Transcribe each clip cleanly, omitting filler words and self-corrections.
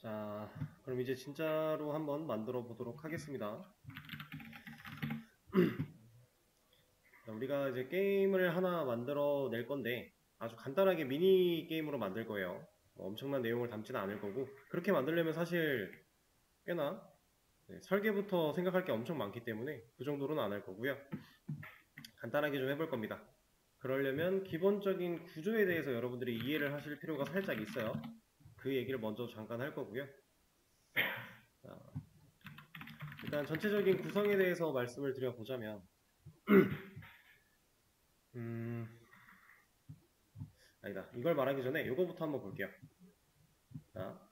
자, 그럼 이제 진짜로 한번 만들어 보도록 하겠습니다. 우리가 이제 게임을 하나 만들어 낼 건데 아주 간단하게 미니 게임으로 만들 거예요. 엄청난 내용을 담지는 않을 거고, 그렇게 만들려면 사실 꽤나 설계부터 생각할 게 엄청 많기 때문에 그 정도로는 안 할 거고요. 간단하게 좀 해볼 겁니다. 그러려면 기본적인 구조에 대해서 여러분들이 이해를 하실 필요가 살짝 있어요. 그 얘기를 먼저 잠깐 할 거고요. 자, 일단 전체적인 구성에 대해서 말씀을 드려보자면 아니다. 이걸 말하기 전에 이거부터 한번 볼게요. 자,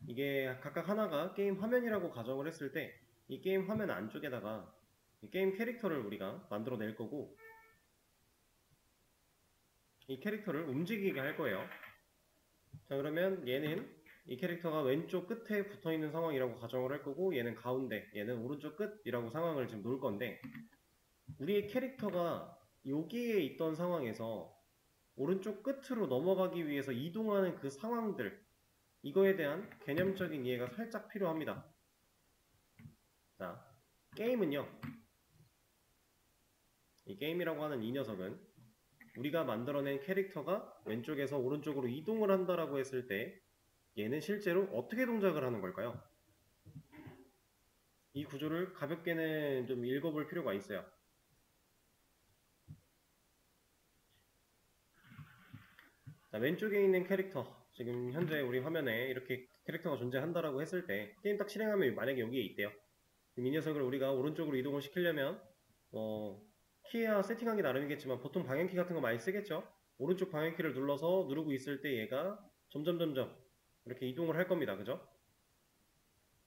이게 각각 하나가 게임 화면이라고 가정을 했을 때 이 게임 화면 안쪽에다가 이 게임 캐릭터를 우리가 만들어 낼 거고, 이 캐릭터를 움직이게 할 거예요. 자, 그러면 얘는 이 캐릭터가 왼쪽 끝에 붙어 있는 상황이라고 가정을 할 거고, 얘는 가운데, 얘는 오른쪽 끝이라고 상황을 지금 놓을 건데, 우리의 캐릭터가 여기에 있던 상황에서 오른쪽 끝으로 넘어가기 위해서 이동하는 그 상황들, 이거에 대한 개념적인 이해가 살짝 필요합니다. 자, 게임은요, 이 게임이라고 하는 이 녀석은 우리가 만들어낸 캐릭터가 왼쪽에서 오른쪽으로 이동을 한다라고 했을 때 얘는 실제로 어떻게 동작을 하는 걸까요? 이 구조를 가볍게는 좀 읽어볼 필요가 있어요. 자, 왼쪽에 있는 캐릭터, 지금 현재 우리 화면에 이렇게 캐릭터가 존재한다라고 했을 때 게임 딱 실행하면 만약에 여기에 있대요. 그럼 이 녀석을 우리가 오른쪽으로 이동을 시키려면 키야 세팅하기 나름이겠지만 보통 방향키 같은 거 많이 쓰겠죠. 오른쪽 방향키를 누르고 있을 때 얘가 점점 이렇게 이동을 할 겁니다. 그죠?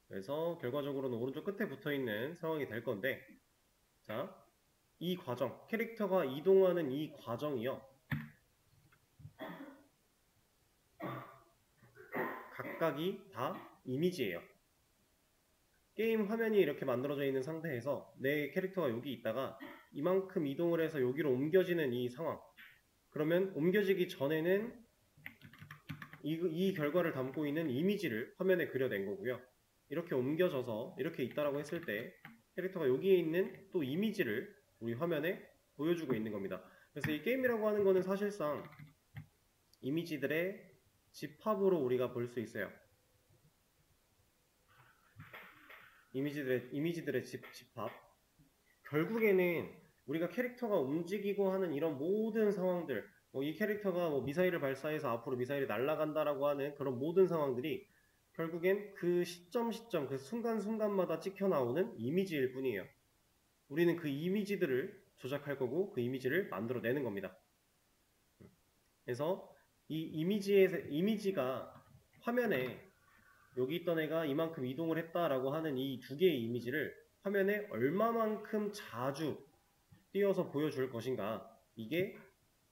그래서 결과적으로는 오른쪽 끝에 붙어있는 상황이 될 건데, 자, 이 과정, 캐릭터가 이동하는 이 과정이요, 각각이 다 이미지예요. 게임 화면이 이렇게 만들어져 있는 상태에서 내 캐릭터가 여기 있다가 이만큼 이동을 해서 여기로 옮겨지는 이 상황, 그러면 옮겨지기 전에는 이 결과를 담고 있는 이미지를 화면에 그려낸 거고요. 이렇게 옮겨져서 이렇게 있다라고 했을 때 캐릭터가 여기에 있는 또 이미지를 우리 화면에 보여주고 있는 겁니다. 그래서 이 게임이라고 하는 거는 사실상 이미지들의 집합으로 우리가 볼 수 있어요. 이미지들의 집합. 결국에는 우리가 캐릭터가 움직이고 하는 이런 모든 상황들, 이 캐릭터가 미사일을 발사해서 앞으로 미사일이 날아간다라고 하는 그런 모든 상황들이 결국엔 그 시점, 그 순간순간마다 찍혀 나오는 이미지일 뿐이에요. 우리는 그 이미지들을 조작할 거고 그 이미지를 만들어내는 겁니다. 그래서 이 이미지가 화면에 여기 있던 애가 이만큼 이동을 했다라고 하는 이 두 개의 이미지를 화면에 얼마만큼 자주 띄워서 보여줄 것인가, 이게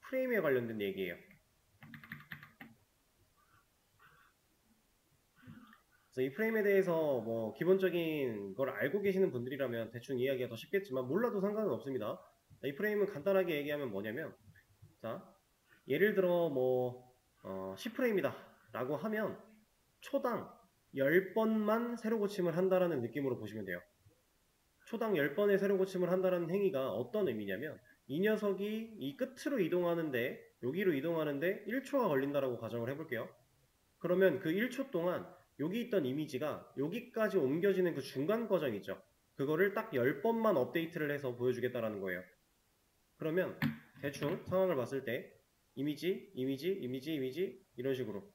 프레임에 관련된 얘기예요. 그래서 이 프레임에 대해서 기본적인 걸 알고 계시는 분들이라면 대충 이해하기가 더 쉽겠지만 몰라도 상관은 없습니다. 이 프레임은 간단하게 얘기하면 뭐냐면, 자, 예를 들어 10프레임이다 라고 하면 초당 10번만 새로 고침을 한다라는 느낌으로 보시면 돼요. 초당 10번의 새로 고침을 한다는 행위가 어떤 의미냐면, 이 녀석이 이 끝으로 이동하는데, 여기로 이동하는데 1초가 걸린다라고 가정을 해볼게요. 그러면 그 1초 동안 여기 있던 이미지가 여기까지 옮겨지는 그 중간 과정 있죠. 그거를 딱 10번만 업데이트를 해서 보여주겠다라는 거예요. 그러면 대충 상황을 봤을 때 이미지 이런 식으로,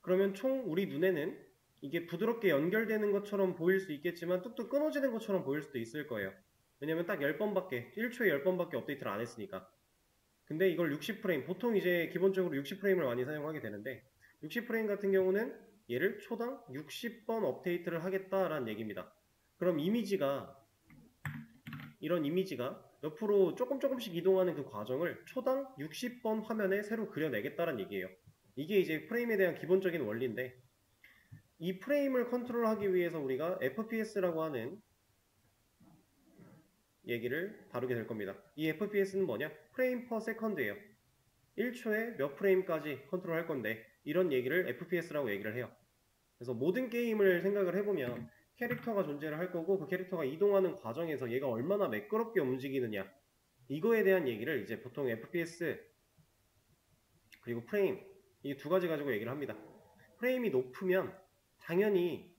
그러면 총 우리 눈에는 이게 부드럽게 연결되는 것처럼 보일 수 있겠지만 뚝뚝 끊어지는 것처럼 보일 수도 있을 거예요. 왜냐면 딱 10번밖에, 1초에 10번밖에 업데이트를 안 했으니까. 근데 이걸 60프레임, 보통 이제 기본적으로 60프레임을 많이 사용하게 되는데, 60프레임 같은 경우는 얘를 초당 60번 업데이트를 하겠다라는 얘기입니다. 그럼 이런 이미지가 옆으로 조금씩 이동하는 그 과정을 초당 60번 화면에 새로 그려내겠다라는 얘기예요. 이게 이제 프레임에 대한 기본적인 원리인데, 이 프레임을 컨트롤하기 위해서 우리가 FPS라고 하는 얘기를 다루게 될 겁니다. 이 FPS는 뭐냐? 프레임 퍼 세컨드예요. 1초에 몇 프레임까지 컨트롤할 건데 이런 얘기를 FPS라고 얘기를 해요. 그래서 모든 게임을 생각을 해보면 캐릭터가 존재를 할 거고 그 캐릭터가 이동하는 과정에서 얘가 얼마나 매끄럽게 움직이느냐 이거에 대한 얘기를 이제 보통 FPS 그리고 프레임 이 두 가지 가지고 얘기를 합니다. 프레임이 높으면 당연히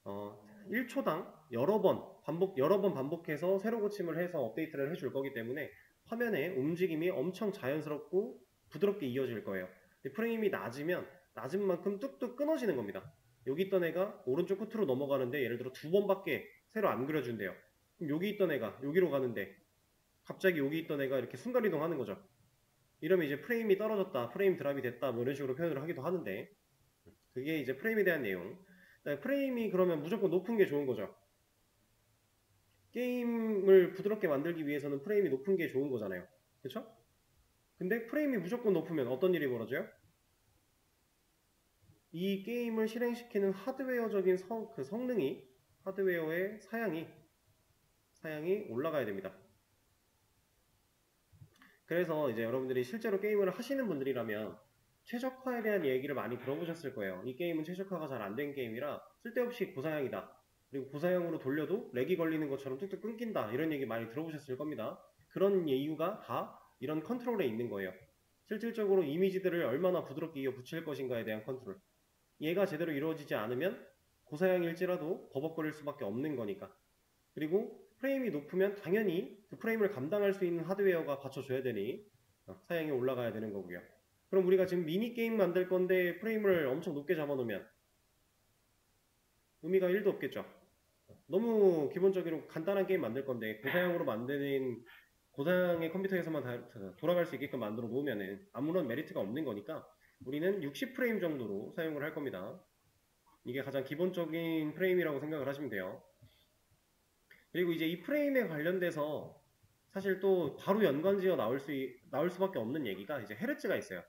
1초당 여러 번 반복해서 새로 고침을 해서 업데이트를 해줄 거기 때문에 화면의 움직임이 엄청 자연스럽고 부드럽게 이어질 거예요. 프레임이 낮은 만큼 뚝뚝 끊어지는 겁니다. 여기 있던 애가 오른쪽 끝으로 넘어가는데 예를 들어 2번밖에 새로 안 그려준대요. 그럼 여기 있던 애가 여기로 가는데 갑자기 여기 있던 애가 이렇게 순간이동 하는 거죠. 이러면 이제 프레임이 떨어졌다, 프레임 드랍이 됐다 뭐 이런 식으로 표현을 하기도 하는데 그게 이제 프레임에 대한 내용. 프레임이 그러면 무조건 높은 게 좋은 거죠. 게임을 부드럽게 만들기 위해서는 프레임이 높은 게 좋은 거잖아요. 그쵸? 근데 프레임이 무조건 높으면 어떤 일이 벌어져요? 이 게임을 실행시키는 하드웨어적인 성능이 하드웨어의 사양이 올라가야 됩니다. 그래서 이제 여러분들이 실제로 게임을 하시는 분들이라면 최적화에 대한 얘기를 많이 들어보셨을 거예요. 이 게임은 최적화가 잘 안 된 게임이라 쓸데없이 고사양이다. 그리고 고사양으로 돌려도 렉이 걸리는 것처럼 뚝뚝 끊긴다. 이런 얘기 많이 들어보셨을 겁니다. 그런 이유가 다 이런 컨트롤에 있는 거예요. 실질적으로 이미지들을 얼마나 부드럽게 이어 붙일 것인가에 대한 컨트롤. 얘가 제대로 이루어지지 않으면 고사양일지라도 버벅거릴 수밖에 없는 거니까. 그리고 프레임이 높으면 당연히 그 프레임을 감당할 수 있는 하드웨어가 받쳐줘야 되니 사양이 올라가야 되는 거고요. 그럼 우리가 지금 미니게임 만들 건데 프레임을 엄청 높게 잡아놓으면 의미가 1도 없겠죠. 너무 기본적으로 간단한 게임 만들 건데 고사양으로 만드는 고사양의 컴퓨터에서만 돌아갈 수 있게끔 만들어 놓으면 아무런 메리트가 없는 거니까 우리는 60프레임 정도로 사용을 할 겁니다. 이게 가장 기본적인 프레임이라고 생각을 하시면 돼요. 그리고 이제 이 프레임에 관련돼서 사실 또 바로 연관지어 나올 수밖에 없는 얘기가 이제 헤르츠가 있어요.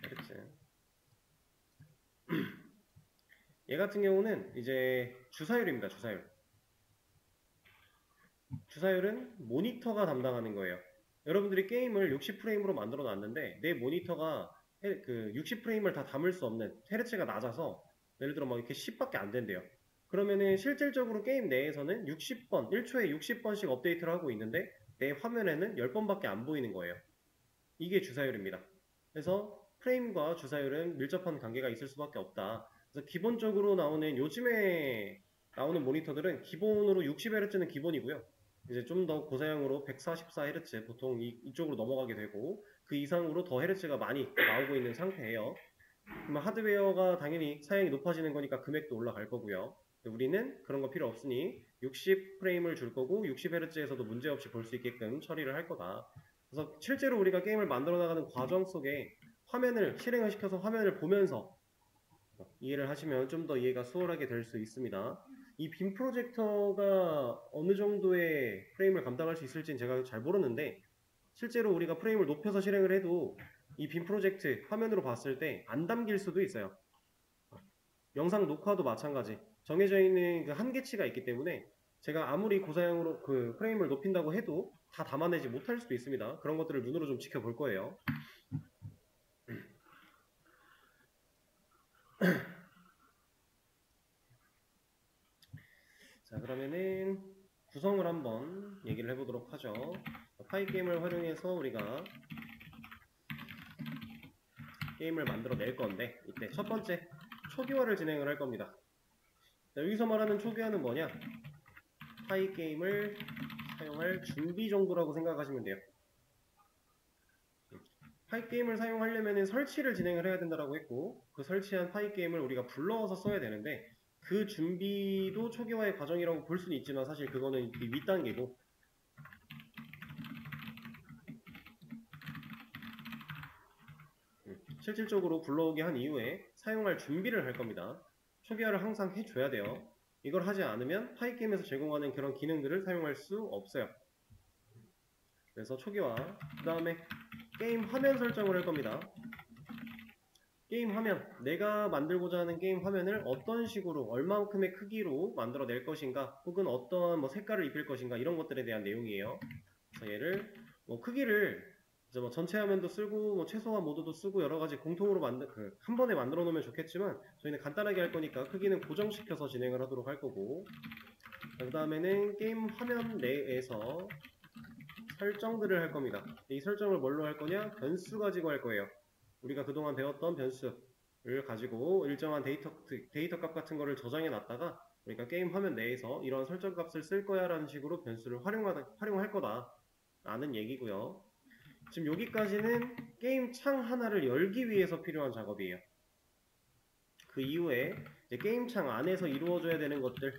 헤르츠. 얘 같은 경우는 이제 주사율입니다. 주사율은 모니터가 담당하는 거예요. 여러분들이 게임을 60프레임으로 만들어 놨는데 내 모니터가 그 60프레임을 다 담을 수 없는 헤르츠가 낮아서 예를 들어 막 이렇게 10밖에 안 된대요. 그러면은 실질적으로 게임 내에서는 60번, 1초에 60번씩 업데이트를 하고 있는데 내 화면에는 10번밖에 안 보이는 거예요. 이게 주사율입니다. 그래서 프레임과 주사율은 밀접한 관계가 있을 수밖에 없다. 그래서 기본적으로 요즘에 나오는 모니터들은 기본으로 60Hz는 기본이고요. 이제 좀 더 고사양으로 144Hz 보통 이쪽으로 넘어가게 되고 그 이상으로 더 헤르츠가 많이 나오고 있는 상태예요. 그러면 하드웨어가 당연히 사양이 높아지는 거니까 금액도 올라갈 거고요. 우리는 그런 거 필요 없으니 60프레임을 줄 거고 60Hz에서도 문제없이 볼 수 있게끔 처리를 할 거다. 그래서 실제로 우리가 게임을 만들어 나가는 과정 속에 화면을 실행을 시켜서 화면을 보면서 이해를 하시면 좀 더 이해가 수월하게 될 수 있습니다. 이 빔 프로젝터가 어느 정도의 프레임을 감당할 수 있을지는 제가 잘 모르는데 실제로 우리가 프레임을 높여서 실행을 해도 이 빔 프로젝트 화면으로 봤을 때 안 담길 수도 있어요. 영상 녹화도 마찬가지. 정해져 있는 그 한계치가 있기 때문에 제가 아무리 고사양으로 그 프레임을 높인다고 해도 다 담아내지 못할 수도 있습니다. 그런 것들을 눈으로 좀 지켜볼 거예요. 자, 그러면은 구성을 한번 얘기를 해보도록 하죠. 파이게임을 활용해서 우리가 게임을 만들어 낼 건데 이때 첫 번째 초기화를 진행을 할 겁니다. 자, 여기서 말하는 초기화는 뭐냐? 파이게임을 사용할 준비 정도라고 생각하시면 돼요. 파이게임을 사용하려면 설치를 진행을 해야 된다고 했고 그 설치한 파이게임을 우리가 불러와서 써야 되는데 그 준비도 초기화의 과정이라고 볼 수는 있지만 사실 그거는 윗단계고 실질적으로 불러오게 한 이후에 사용할 준비를 할 겁니다. 초기화를 항상 해줘야 돼요. 이걸 하지 않으면 파이게임에서 제공하는 그런 기능들을 사용할 수 없어요. 그래서 초기화, 그 다음에 게임 화면 설정을 할 겁니다. 게임 화면, 내가 만들고자 하는 게임 화면을 어떤 식으로, 얼마만큼의 크기로 만들어낼 것인가, 혹은 어떤 뭐 색깔을 입힐 것인가, 이런 것들에 대한 내용이에요. 그래서 얘를 뭐 크기를 이제 뭐 전체 화면도 쓰고 뭐 최소화 모드도 쓰고 여러 가지 공통으로 한 번에 만들어 놓으면 좋겠지만 저희는 간단하게 할 거니까 크기는 고정시켜서 진행을 하도록 할 거고, 그 다음에는 게임 화면 내에서 설정들을 할 겁니다. 이 설정을 뭘로 할 거냐? 변수 가지고 할 거예요. 우리가 그동안 배웠던 변수를 가지고 일정한 데이터 값 같은 거를 저장해 놨다가 우리가 게임 화면 내에서 이런 설정 값을 쓸 거야 라는 식으로 변수를 활용할 거다 라는 얘기고요. 지금 여기까지는 게임 창 하나를 열기 위해서 필요한 작업이에요. 그 이후에 이제 게임 창 안에서 이루어져야 되는 것들,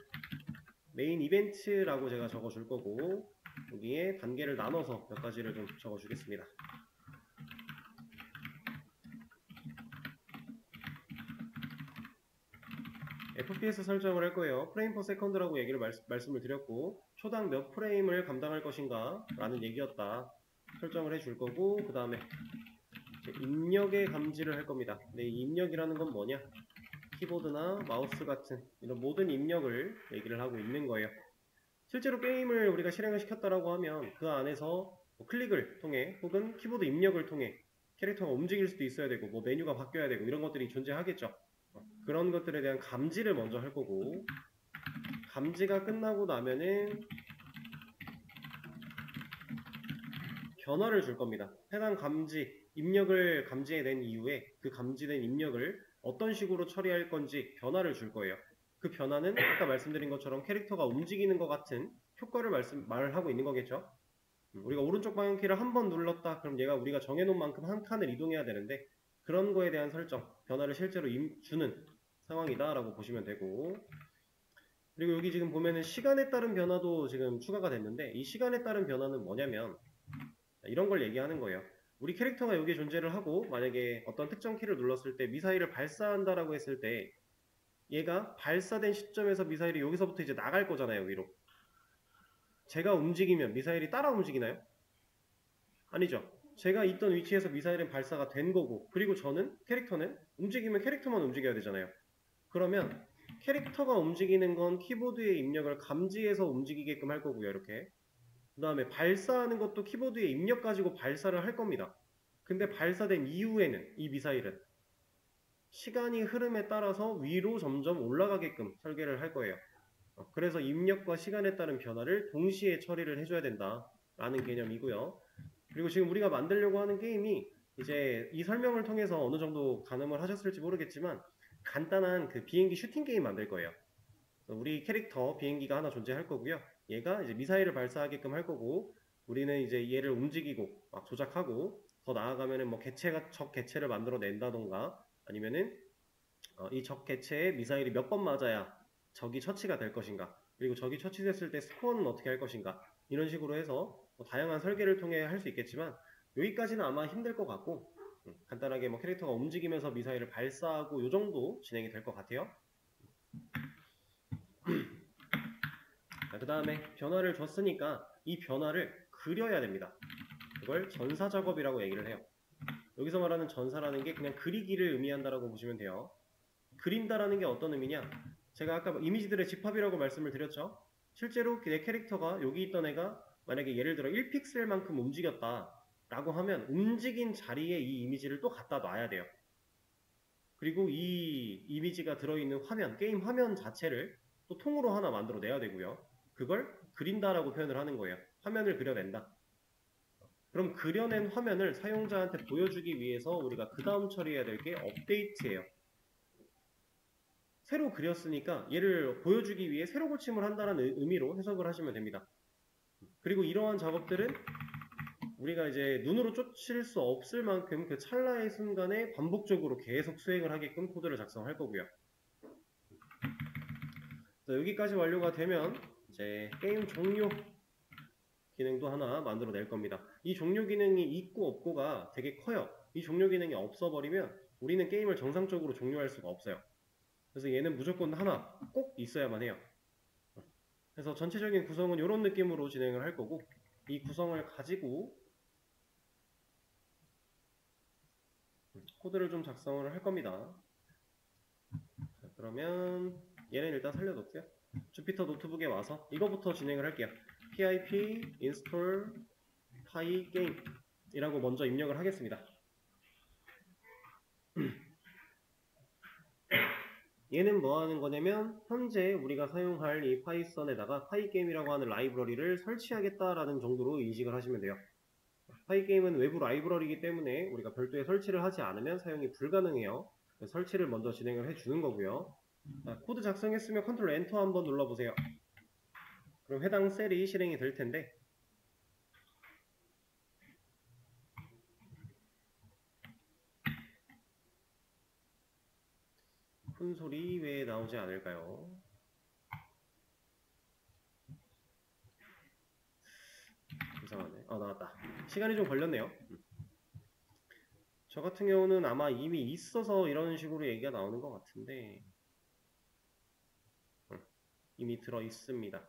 메인 이벤트라고 제가 적어줄 거고, 여기에 단계를 나눠서 몇 가지를 좀 적어주겠습니다. FPS 설정을 할 거예요. 프레임 퍼 세컨드라고 얘기를 말씀을 드렸고, 초당 몇 프레임을 감당할 것인가 라는 얘기였다. 설정을 해줄 거고, 그 다음에 입력의 감지를 할 겁니다. 근데 이 입력이라는 건 뭐냐? 키보드나 마우스 같은 이런 모든 입력을 얘기를 하고 있는 거예요. 실제로 게임을 우리가 실행을 시켰다라고 하면 그 안에서 뭐 클릭을 통해 혹은 키보드 입력을 통해 캐릭터가 움직일 수도 있어야 되고 뭐 메뉴가 바뀌어야 되고 이런 것들이 존재하겠죠. 그런 것들에 대한 감지를 먼저 할 거고, 감지가 끝나고 나면은 변화를 줄 겁니다. 해당 감지, 입력을 감지해낸 이후에 그 감지된 입력을 어떤 식으로 처리할 건지 변화를 줄 거예요. 그 변화는 아까 말씀드린 것처럼 캐릭터가 움직이는 것 같은 효과를 말을 하고 있는 거겠죠. 우리가 오른쪽 방향키를 한 번 눌렀다 그럼 얘가 우리가 정해놓은 만큼 한 칸을 이동해야 되는데 그런 거에 대한 설정, 변화를 실제로 주는 상황이다 라고 보시면 되고, 그리고 여기 지금 보면은 시간에 따른 변화도 지금 추가가 됐는데 이 시간에 따른 변화는 뭐냐면 이런 걸 얘기하는 거예요. 우리 캐릭터가 여기 존재를 하고 만약에 어떤 특정 키를 눌렀을 때 미사일을 발사한다라고 했을 때 얘가 발사된 시점에서 미사일이 여기서부터 이제 나갈 거잖아요, 위로. 제가 움직이면 미사일이 따라 움직이나요? 아니죠. 제가 있던 위치에서 미사일은 발사가 된 거고, 그리고 캐릭터는 움직이면 캐릭터만 움직여야 되잖아요. 그러면 캐릭터가 움직이는 건 키보드의 입력을 감지해서 움직이게끔 할 거고요, 이렇게. 그 다음에 발사하는 것도 키보드의 입력 가지고 발사를 할 겁니다. 근데 발사된 이후에는 이 미사일은 시간이 흐름에 따라서 위로 점점 올라가게끔 설계를 할 거예요. 그래서 입력과 시간에 따른 변화를 동시에 처리를 해줘야 된다라는 개념이고요. 그리고 지금 우리가 만들려고 하는 게임이 이제 이 설명을 통해서 어느 정도 가늠을 하셨을지 모르겠지만 간단한 그 비행기 슈팅 게임 만들 거예요. 우리 캐릭터 비행기가 하나 존재할 거고요. 얘가 이제 미사일을 발사하게끔 할 거고, 우리는 이제 얘를 움직이고 막 조작하고, 더 나아가면은 뭐 적 개체를 만들어 낸다던가, 아니면은 이 적 개체에 미사일이 몇 번 맞아야 적이 처치가 될 것인가, 그리고 적이 처치됐을 때 스코어는 어떻게 할 것인가, 이런 식으로 해서 뭐 다양한 설계를 통해 할 수 있겠지만 여기까지는 아마 힘들 것 같고, 간단하게 뭐 캐릭터가 움직이면서 미사일을 발사하고 요 정도 진행이 될 것 같아요. 그 다음에 변화를 줬으니까 이 변화를 그려야 됩니다. 그걸 전사 작업이라고 얘기를 해요. 여기서 말하는 전사라는 게 그냥 그리기를 의미한다라고 보시면 돼요. 그린다라는 게 어떤 의미냐? 제가 아까 이미지들의 집합이라고 말씀을 드렸죠. 실제로 내 캐릭터가 여기 있던 애가 만약에 예를 들어 1픽셀만큼 움직였다 라고 하면 움직인 자리에 이 이미지를 또 갖다 놔야 돼요. 그리고 이 이미지가 들어있는 화면, 게임 화면 자체를 또 통으로 하나 만들어 내야 되고요. 그걸 그린다라고 표현을 하는 거예요. 화면을 그려낸다. 그럼 그려낸 화면을 사용자한테 보여주기 위해서 우리가 그 다음 처리해야 될 게 업데이트예요. 새로 그렸으니까 얘를 보여주기 위해 새로 고침을 한다는 의미로 해석을 하시면 됩니다. 그리고 이러한 작업들은 우리가 이제 눈으로 쫓을 수 없을 만큼 그 찰나의 순간에 반복적으로 계속 수행을 하게끔 코드를 작성할 거고요. 여기까지 완료가 되면 이제 게임 종료 기능도 하나 만들어 낼 겁니다. 이 종료 기능이 있고 없고가 되게 커요. 이 종료 기능이 없어버리면 우리는 게임을 정상적으로 종료할 수가 없어요. 그래서 얘는 무조건 하나 꼭 있어야만 해요. 그래서 전체적인 구성은 이런 느낌으로 진행을 할 거고, 이 구성을 가지고 코드를 좀 작성을 할 겁니다. 자, 그러면 얘는 일단 살려놓고요. 주피터 노트북에 와서 이거부터 진행을 할게요. pip install pygame 이라고 먼저 입력을 하겠습니다. 얘는 뭐 하는 거냐면 현재 우리가 사용할 이 파이썬에다가 파이게임이라고 하는 라이브러리를 설치하겠다라는 정도로 인식을 하시면 돼요. 파이게임은 외부 라이브러리이기 때문에 우리가 별도의 설치를 하지 않으면 사용이 불가능해요. 설치를 먼저 진행을 해주는 거고요. 자, 코드 작성했으면 컨트롤 엔터 한번 눌러보세요. 그럼 해당 셀이 실행이 될 텐데 큰 소리 왜 나오지 않을까요? 이상하네. 나왔다. 시간이 좀 걸렸네요. 저 같은 경우는 아마 이미 있어서 이런 식으로 얘기가 나오는 것 같은데 이미 들어 있습니다.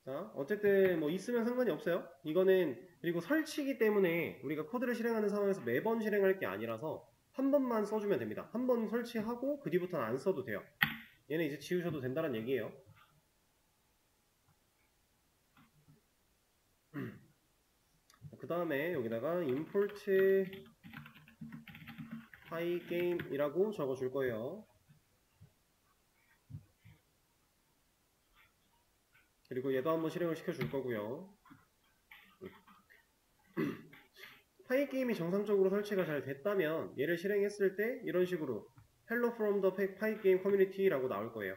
자, 어쨌든 뭐 있으면 상관이 없어요. 이거는 그리고 설치기 때문에 우리가 코드를 실행하는 상황에서 매번 실행할 게 아니라서 한 번만 써주면 됩니다. 한 번 설치하고 그 뒤부터는 안 써도 돼요. 얘는 이제 지우셔도 된다는 얘기예요. 그 다음에 여기다가 import pygame이라고 적어줄 거예요. 그리고 얘도 한번 실행을 시켜줄 거고요. 파이게임이 정상적으로 설치가 잘 됐다면 얘를 실행했을 때 이런 식으로 Hello from the Pygame Community라고 나올 거예요.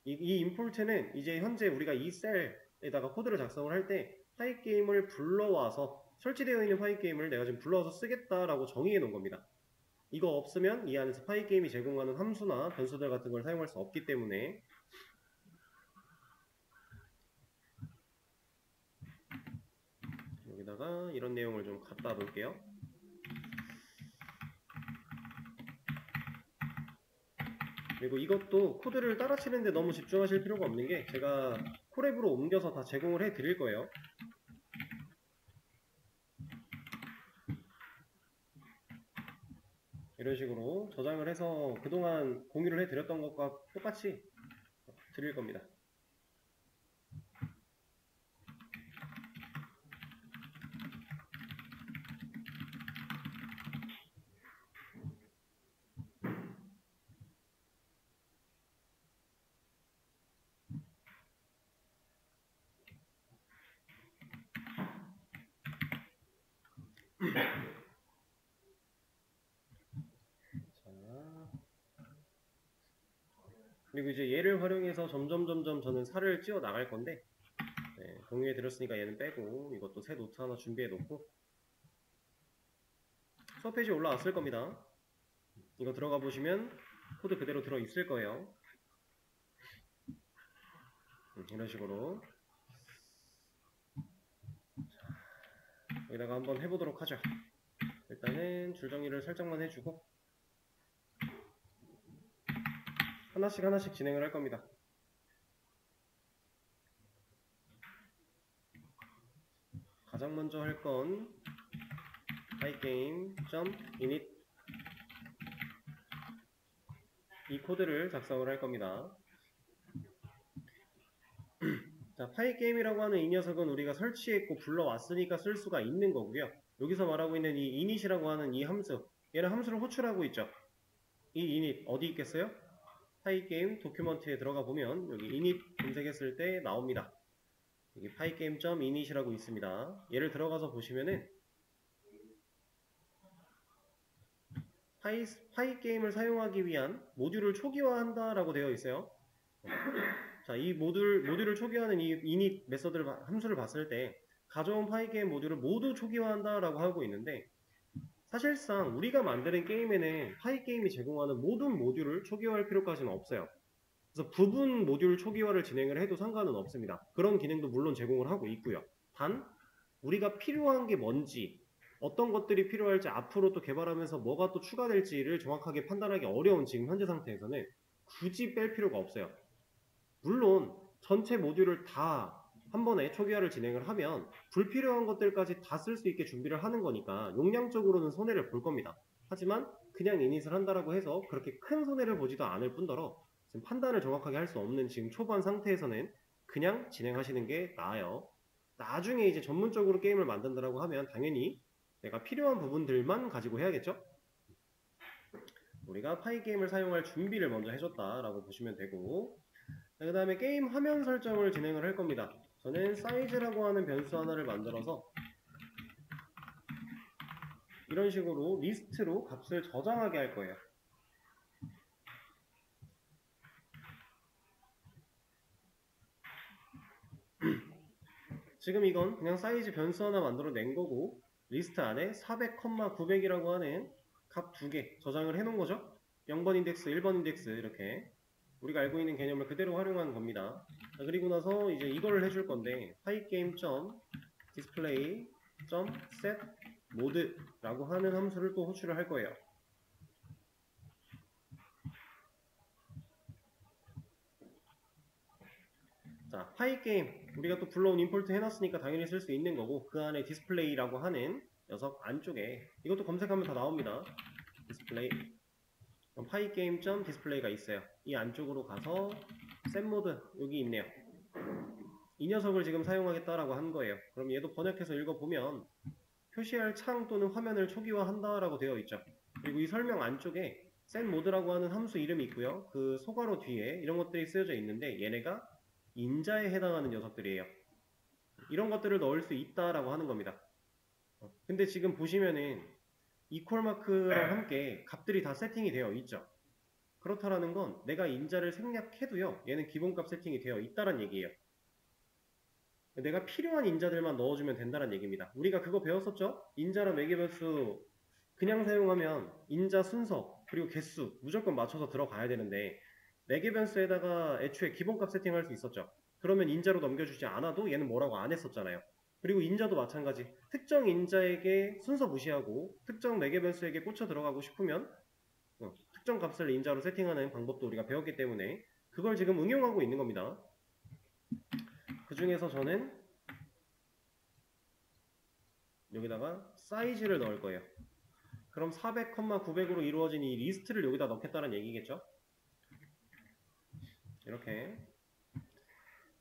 이 import는 이제 현재 우리가 이 셀에다가 코드를 작성을 할 때 파이게임을 불러와서 설치되어 있는 파이게임을 내가 지금 불러와서 쓰겠다라고 정의해 놓은 겁니다. 이거 없으면 이 안에서 파이게임이 제공하는 함수나 변수들 같은 걸 사용할 수 없기 때문에 여기다가 이런 내용을 좀 갖다 놓을게요. 그리고 이것도 코드를 따라 치는데 너무 집중하실 필요가 없는 게 제가 콜앱으로 옮겨서 다 제공을 해 드릴 거예요. 이런 식으로 저장을 해서 그동안 공유를 해 드렸던 것과 똑같이 드릴 겁니다. 그리고 이제 얘를 활용해서 점점 저는 살을 찌워 나갈 건데 공유해 드렸으니까 얘는 빼고 이것도 새 노트 하나 준비해 놓고 수업 페이지 올라왔을 겁니다. 이거 들어가 보시면 코드 그대로 들어 있을 거예요. 이런 식으로 여기다가 한번 해보도록 하죠. 일단은 줄 정리를 살짝만 해주고 하나씩 진행을 할 겁니다. 가장 먼저 할 건 pygame.init 이 코드를 작성을 할 겁니다. 자, pygame.이라고 하는 이 녀석은 우리가 설치했고 불러왔으니까 쓸 수가 있는 거고요. 여기서 말하고 있는 이 init이라고 하는 이 함수, 얘는 함수를 호출하고 있죠. 이 init 어디 있겠어요? pygame 도큐먼트에 들어가 보면 여기 init 검색했을 때 나옵니다. 여기 pygame.init이라고 있습니다. 얘를 들어가서 보시면은 파이게임을 사용하기 위한 모듈을 초기화한다 라고 되어 있어요. 자, 이 모듈을 초기화하는 이 init 메서드를 함수를 봤을 때 가져온 파이게임 모듈을 모두 초기화한다 라고 하고 있는데 사실상 우리가 만드는 게임에는 파이게임이 제공하는 모든 모듈을 초기화할 필요까지는 없어요. 그래서 부분 모듈 초기화를 진행을 해도 상관은 없습니다. 그런 기능도 물론 제공을 하고 있고요. 단 우리가 필요한 게 뭔지 어떤 것들이 필요할지 앞으로 또 개발하면서 뭐가 또 추가될지를 정확하게 판단하기 어려운 지금 현재 상태에서는 굳이 뺄 필요가 없어요. 물론 전체 모듈을 다 한 번에 초기화를 진행을 하면 불필요한 것들까지 다 쓸 수 있게 준비를 하는 거니까 용량적으로는 손해를 볼 겁니다. 하지만 그냥 이닛을 한다라고 해서 그렇게 큰 손해를 보지도 않을 뿐더러 지금 판단을 정확하게 할 수 없는 지금 초반 상태에서는 그냥 진행하시는 게 나아요. 나중에 이제 전문적으로 게임을 만든다라고 하면 당연히 내가 필요한 부분들만 가지고 해야겠죠? 우리가 파이게임을 사용할 준비를 먼저 해줬다라고 보시면 되고, 그 다음에 게임 화면 설정을 진행을 할 겁니다. 저는 사이즈라고 하는 변수 하나를 만들어서 이런 식으로 리스트로 값을 저장하게 할 거예요. 지금 이건 그냥 사이즈 변수 하나 만들어 낸 거고 리스트 안에 400, 900이라고 하는 값 두 개 저장을 해 놓은 거죠. 0번 인덱스, 1번 인덱스 이렇게 우리가 알고 있는 개념을 그대로 활용한 겁니다. 자, 그리고 나서 이제 이거를 해줄 건데 pygame.display.setMode라고 하는 함수를 또 호출을 할 거예요. 자, 파이게임 우리가 또 불러온 임포트 해놨으니까 당연히 쓸 수 있는 거고 그 안에 디스플레이라고 하는 녀석 안쪽에 이것도 검색하면 다 나옵니다. 디스플레이 파이게임.디스플레이가 있어요. 이 안쪽으로 가서 setMode 여기 있네요. 이 녀석을 지금 사용하겠다라고 한 거예요. 그럼 얘도 번역해서 읽어보면 표시할 창 또는 화면을 초기화한다 라고 되어 있죠. 그리고 이 설명 안쪽에 setMode라고 하는 함수 이름이 있고요. 그 소괄호 뒤에 이런 것들이 쓰여져 있는데 얘네가 인자에 해당하는 녀석들이에요. 이런 것들을 넣을 수 있다라고 하는 겁니다. 근데 지금 보시면은 이퀄 마크랑 함께 값들이 다 세팅이 되어 있죠. 그렇다라는 건 내가 인자를 생략해도요. 얘는 기본값 세팅이 되어 있다는 얘기예요. 내가 필요한 인자들만 넣어주면 된다는 얘기입니다. 우리가 그거 배웠었죠? 인자랑 매개변수 그냥 사용하면 인자 순서 그리고 개수 무조건 맞춰서 들어가야 되는데 매개변수에다가 애초에 기본값 세팅할 수 있었죠. 그러면 인자로 넘겨주지 않아도 얘는 뭐라고 안 했었잖아요. 그리고 인자도 마찬가지. 특정 인자에게 순서 무시하고 특정 매개변수에게 꽂혀 들어가고 싶으면 특정 값을 인자로 세팅하는 방법도 우리가 배웠기 때문에 그걸 지금 응용하고 있는 겁니다. 그 중에서 저는 여기다가 사이즈를 넣을 거예요. 그럼 400, 900으로 이루어진 이 리스트를 여기다 넣겠다는 얘기겠죠? 이렇게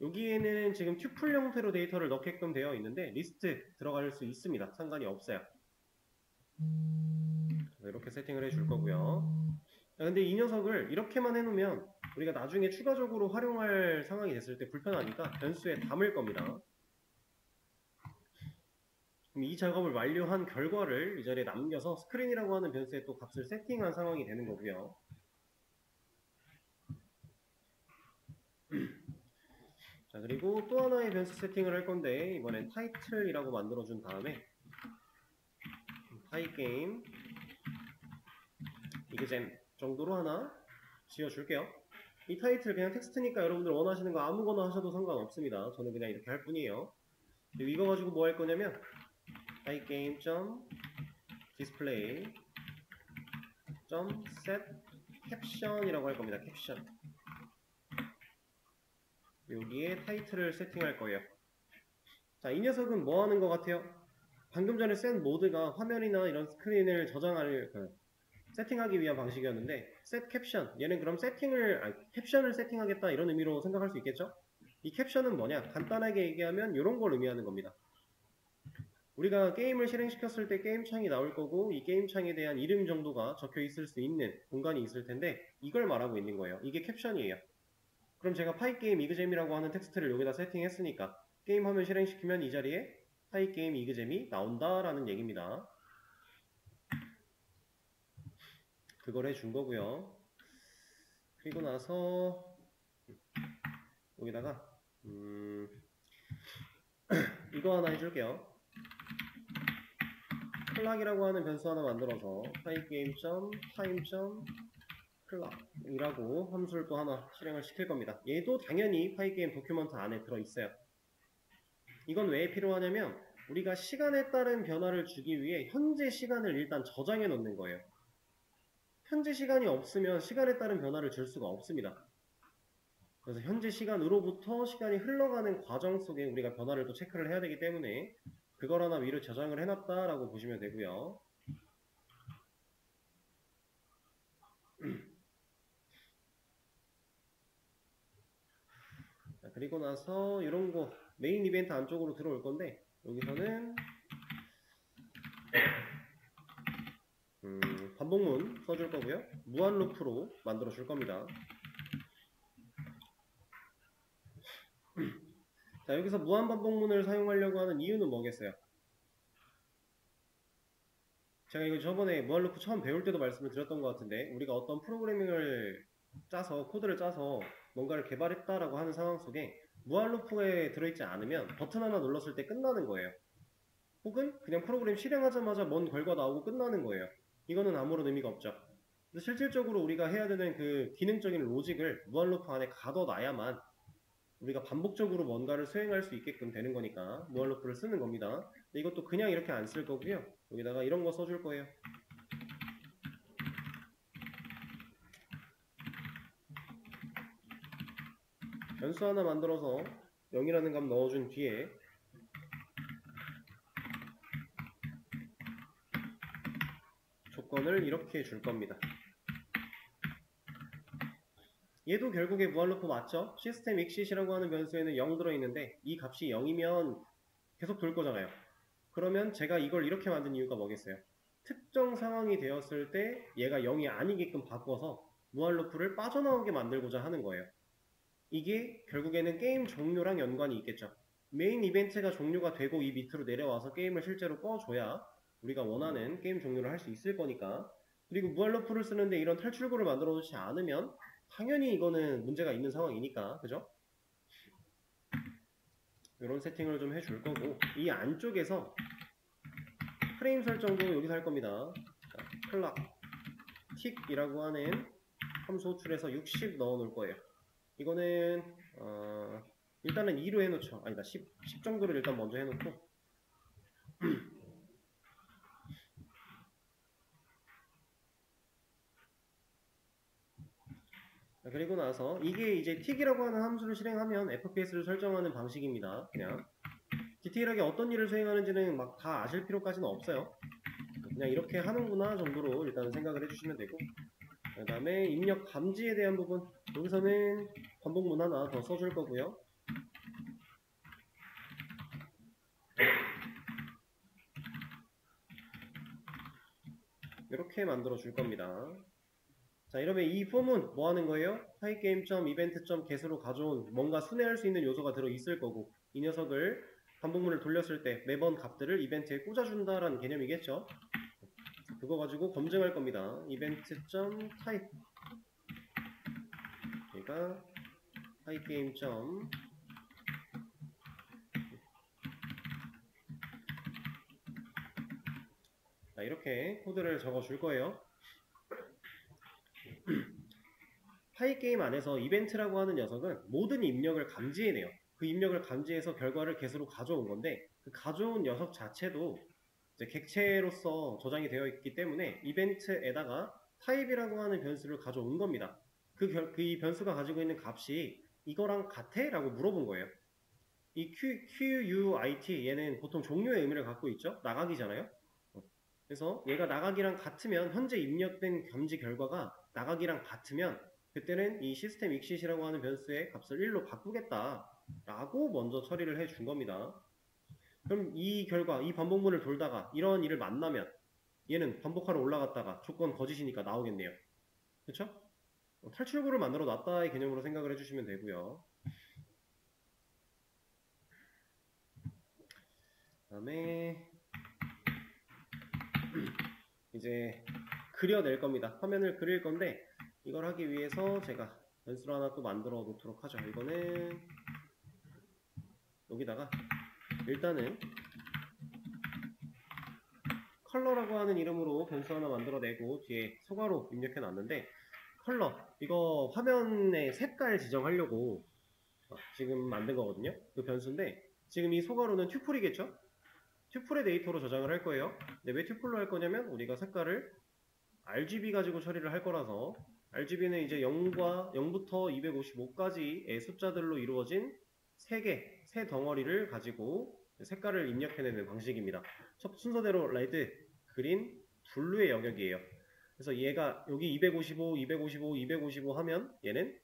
여기에는 지금 튜플 형태로 데이터를 넣게끔 되어 있는데 리스트 들어갈 수 있습니다. 상관이 없어요. 이렇게 세팅을 해줄 거고요. 근데 이 녀석을 이렇게만 해놓으면 우리가 나중에 추가적으로 활용할 상황이 됐을 때 불편하니까 변수에 담을 겁니다. 그럼 이 작업을 완료한 결과를 이 자리에 남겨서 스크린이라고 하는 변수에 또 값을 세팅한 상황이 되는 거고요. 자, 그리고 또 하나의 변수 세팅을 할 건데 이번엔 타이틀이라고 만들어준 다음에 파이게임 이그잼 정도로 하나 지어줄게요. 이 타이틀 그냥 텍스트니까 여러분들 원하시는 거 아무거나 하셔도 상관없습니다. 저는 그냥 이렇게 할 뿐이에요. 그리고 이거 가지고 뭐 할 거냐면 pygame.display.setCaption이라고 할 겁니다. 캡션. 여기에 타이틀을 세팅할 거예요. 자, 이 녀석은 뭐 하는 것 같아요? 방금 전에 set 모드가 화면이나 이런 스크린을 저장할 세팅하기 위한 방식이었는데 set caption 얘는 그럼 캡션을 세팅하겠다 이런 의미로 생각할 수 있겠죠? 이 캡션은 뭐냐? 간단하게 얘기하면 이런 걸 의미하는 겁니다. 우리가 게임을 실행시켰을 때 게임 창이 나올 거고 이 게임 창에 대한 이름 정도가 적혀 있을 수 있는 공간이 있을 텐데 이걸 말하고 있는 거예요. 이게 캡션이에요. 그럼 제가 파이게임 이그잼이라고 하는 텍스트를 여기다 세팅했으니까 게임 화면 실행시키면 이 자리에 파이게임 이그잼이 나온다라는 얘기입니다. 그걸 해준 거고요. 그리고 나서 여기다가 이거 하나 해줄게요. 클락이라고 하는 변수 하나 만들어서 pygame.time.clock이라고 함수를 또 하나 실행을 시킬 겁니다. 얘도 당연히 파이게임 도큐먼트 안에 들어있어요. 이건 왜 필요하냐면 우리가 시간에 따른 변화를 주기 위해 현재 시간을 일단 저장해 놓는 거예요. 현재 시간이 없으면 시간에 따른 변화를 줄 수가 없습니다. 그래서 현재 시간으로부터 시간이 흘러가는 과정 속에 우리가 변화를 또 체크를 해야 되기 때문에 그걸 하나 위로 저장을 해놨다라고 보시면 되고요. 자, 그리고 나서 이런 거 메인 이벤트 안쪽으로 들어올 건데 여기서는 반복문 써줄 거고요. 무한 루프로 만들어 줄 겁니다. 자, 여기서 무한 반복문을 사용하려고 하는 이유는 뭐겠어요? 제가 이거 저번에 무한 루프 처음 배울 때도 말씀을 드렸던 것 같은데 우리가 어떤 프로그래밍을 짜서 코드를 짜서 뭔가를 개발했다라고 하는 상황 속에 무한 루프에 들어있지 않으면 버튼 하나 눌렀을 때 끝나는 거예요. 혹은 그냥 프로그램 실행하자마자 뭔 결과 나오고 끝나는 거예요. 이거는 아무런 의미가 없죠. 근데 실질적으로 우리가 해야 되는 그 기능적인 로직을 무한 루프 안에 가둬놔야만 우리가 반복적으로 뭔가를 수행할 수 있게끔 되는 거니까 무한 루프를 쓰는 겁니다. 근데 이것도 그냥 이렇게 안 쓸 거고요. 여기다가 이런 거 써줄 거예요. 변수 하나 만들어서 0이라는 값 넣어준 뒤에 조건을 이렇게 줄 겁니다. 얘도 결국에 무한 루프 맞죠? 시스템 exit이라고 하는 변수에는 0 들어있는데 이 값이 0이면 계속 돌 거잖아요. 그러면 제가 이걸 이렇게 만든 이유가 뭐겠어요? 특정 상황이 되었을 때 얘가 0이 아니게끔 바꿔서 무한 루프를 빠져나오게 만들고자 하는 거예요. 이게 결국에는 게임 종료랑 연관이 있겠죠. 메인 이벤트가 종료가 되고 이 밑으로 내려와서 게임을 실제로 꺼줘야 우리가 원하는 게임 종료를 할 수 있을 거니까. 그리고 무한 루프를 쓰는데 이런 탈출구를 만들어 놓지 않으면 당연히 이거는 문제가 있는 상황이니까, 그죠? 이런 세팅을 좀 해줄 거고, 이 안쪽에서 프레임 설정도 여기서 할 겁니다. 자, 클락 틱이라고 하는 함수 호출해서 60 넣어 놓을 거예요. 이거는 일단은 2로 해놓죠. 아니다, 10 정도를 일단 먼저 해놓고 그리고 나서 이게 이제 틱이라고 하는 함수를 실행하면 FPS를 설정하는 방식입니다. 그냥 디테일하게 어떤 일을 수행하는지는 막 다 아실 필요까지는 없어요. 그냥 이렇게 하는구나 정도로 일단 생각을 해주시면 되고, 그 다음에 입력 감지에 대한 부분, 여기서는 반복문 하나 더 써줄 거고요. 이렇게 만들어 줄 겁니다. 자, 이러면 이 폼은 뭐 하는 거예요? 파이게임.event.get으로 가져온 뭔가 순회할 수 있는 요소가 들어 있을 거고, 이 녀석을 반복문을 돌렸을 때 매번 값들을 이벤트에 꽂아준다라는 개념이겠죠. 그거 가지고 검증할 겁니다. event.type 얘가 파이게임. 자, 이렇게 코드를 적어 줄 거예요. 파이게임 안에서 이벤트라고 하는 녀석은 모든 입력을 감지해내요. 그 입력을 감지해서 결과를 get으로 가져온 건데, 그 가져온 녀석 자체도 이제 객체로서 저장이 되어 있기 때문에 이벤트에다가 타입이라고 하는 변수를 가져온 겁니다. 이 변수가 가지고 있는 값이 이거랑 같아? 라고 물어본 거예요. 이 QUIT 얘는 보통 종료의 의미를 갖고 있죠. 나가기잖아요. 그래서 얘가 나가기랑 같으면 현재 입력된 감지 결과가 나가기랑 같으면 그때는 이 시스템 exit이라고 하는 변수의 값을 1로 바꾸겠다 라고 먼저 처리를 해 준 겁니다. 그럼 이 결과, 이 반복문을 돌다가 이런 일을 만나면 얘는 반복하러 올라갔다가 조건 거짓이니까 나오겠네요. 그쵸? 탈출구를 만들어 놨다의 개념으로 생각을 해주시면 되고요. 그 다음에 이제 그려낼 겁니다. 화면을 그릴 건데 이걸 하기 위해서 제가 변수를 하나 또 만들어 놓도록 하죠. 이거는 여기다가 일단은 컬러라고 하는 이름으로 변수 하나 만들어내고 뒤에 소괄호 입력해 놨는데, 컬러 이거 화면의 색깔 지정하려고 지금 만든 거거든요. 그 변수인데 지금 이 소괄호는 튜플이겠죠? 튜플의 데이터로 저장을 할 거예요. 근데 왜 튜플로 할 거냐면 우리가 색깔을 RGB 가지고 처리를 할 거라서 RGB는 이제 0부터 255까지의 숫자들로 이루어진 세 덩어리를 가지고 색깔을 입력해내는 방식입니다. 첫 순서대로 레드, 그린, 블루의 영역이에요. 그래서 얘가 여기 255, 255, 255 하면 얘는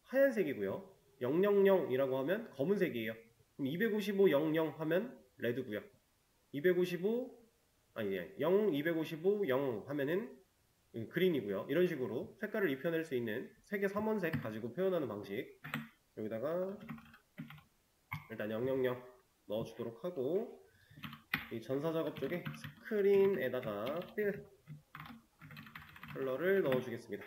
하얀색이고요. 000이라고 하면 검은색이에요. 그럼 255, 00 하면 레드고요. 255, 0, 255, 0 하면은 그린이고요. 이런 식으로 색깔을 입혀낼 수 있는 색의 3원색 가지고 표현하는 방식. 여기다가 일단 000 넣어주도록 하고, 이 전사 작업 쪽에 스크린에다가 필 컬러를 넣어주겠습니다.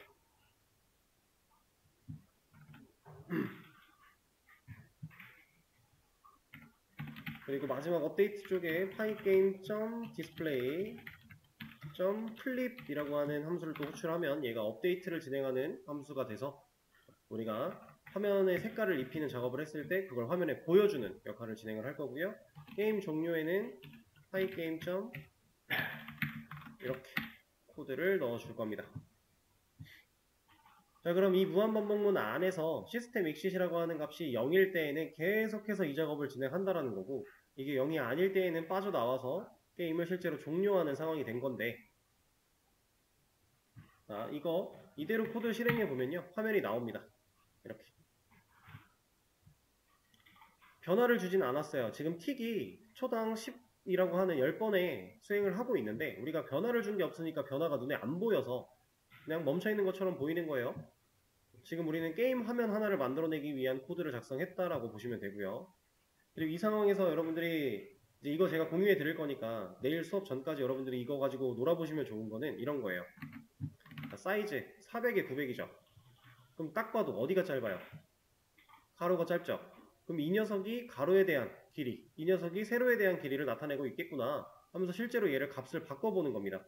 그리고 마지막 업데이트 쪽에 pygame.display.flip이라고 하는 함수를 또 호출하면 얘가 업데이트를 진행하는 함수가 돼서 우리가 화면에 색깔을 입히는 작업을 했을 때 그걸 화면에 보여주는 역할을 진행을 할 거고요. 게임 종료에는 pygame. 이렇게 코드를 넣어줄 겁니다. 자, 그럼 이 무한반복문 안에서 시스템 exit이라고 하는 값이 0일 때에는 계속해서 이 작업을 진행한다라는 거고, 이게 0이 아닐 때에는 빠져나와서 게임을 실제로 종료하는 상황이 된 건데, 자, 이거 이대로 코드 실행해 보면요, 화면이 나옵니다. 이렇게 변화를 주진 않았어요. 지금 틱이 초당 10이라고 하는 10번의 수행을 하고 있는데 우리가 변화를 준 게 없으니까 변화가 눈에 안 보여서 그냥 멈춰있는 것처럼 보이는 거예요. 지금 우리는 게임 화면 하나를 만들어내기 위한 코드를 작성했다라고 보시면 되고요. 그리고 이 상황에서 여러분들이 이제 이거 제가 공유해 드릴 거니까 내일 수업 전까지 여러분들이 이거 가지고 놀아보시면 좋은 거는 이런 거예요. 사이즈 400에 900이죠. 그럼 딱 봐도 어디가 짧아요? 가로가 짧죠? 그럼 이 녀석이 가로에 대한 길이, 이 녀석이 세로에 대한 길이를 나타내고 있겠구나 하면서 실제로 얘를 값을 바꿔보는 겁니다.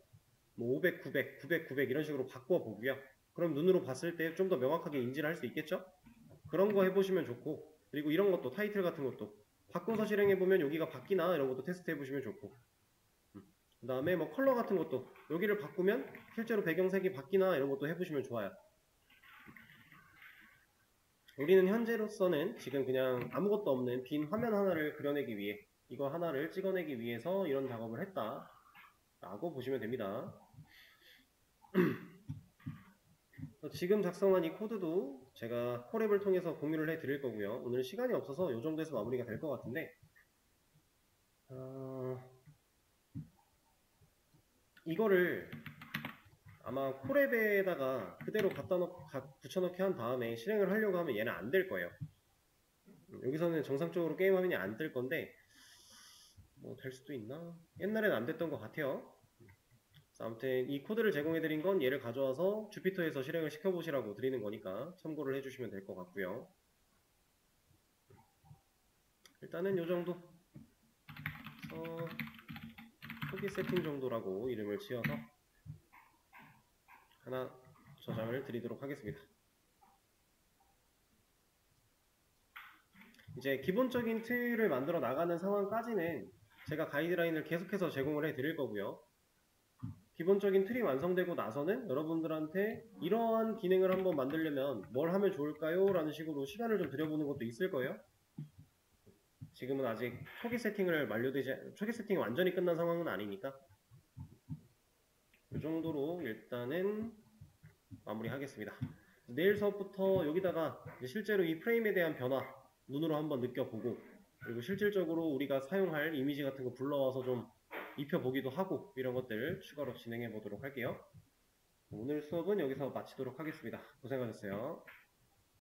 뭐 500, 900, 900, 900 이런 식으로 바꿔보고요. 그럼 눈으로 봤을 때 좀 더 명확하게 인지를 할 수 있겠죠? 그런 거 해보시면 좋고, 그리고 이런 것도 타이틀 같은 것도 바꿔서 실행해보면 여기가 바뀌나 이런 것도 테스트 해보시면 좋고, 그 다음에 뭐 컬러 같은 것도 여기를 바꾸면 실제로 배경색이 바뀌나 이런 것도 해보시면 좋아요. 우리는 현재로서는 지금 그냥 아무것도 없는 빈 화면 하나를 그려내기 위해, 이거 하나를 찍어내기 위해서 이런 작업을 했다 라고 보시면 됩니다. 지금 작성한 이 코드도 제가 콜앱을 통해서 공유를 해 드릴 거고요. 오늘 시간이 없어서 이 정도에서 마무리가 될 것 같은데, 이거를 아마 콜앱에다가 그대로 붙여넣기 한 다음에 실행을 하려고 하면 얘는 안 될 거예요. 여기서는 정상적으로 게임 화면이 안 뜰 건데, 뭐 될 수도 있나? 옛날엔 안 됐던 것 같아요. 아무튼 이 코드를 제공해 드린 건 얘를 가져와서 주피터에서 실행을 시켜보시라고 드리는 거니까 참고를 해주시면 될 것 같고요. 일단은 요 정도 초기 세팅 정도라고 이름을 지어서 하나 저장을 드리도록 하겠습니다. 이제 기본적인 틀을 만들어 나가는 상황까지는 제가 가이드라인을 계속해서 제공을 해 드릴 거고요. 기본적인 틀이 완성되고 나서는 여러분들한테 이러한 기능을 한번 만들려면 뭘 하면 좋을까요? 라는 식으로 시간을 좀 들여보는 것도 있을 거예요. 지금은 아직 초기 세팅이 완전히 끝난 상황은 아니니까 이 정도로 일단은 마무리하겠습니다. 내일 수업부터 여기다가 실제로 이 프레임에 대한 변화 눈으로 한번 느껴보고, 그리고 실질적으로 우리가 사용할 이미지 같은 거 불러와서 좀 입혀보기도 하고 이런 것들 추가로 진행해 보도록 할게요. 오늘 수업은 여기서 마치도록 하겠습니다. 고생하셨어요.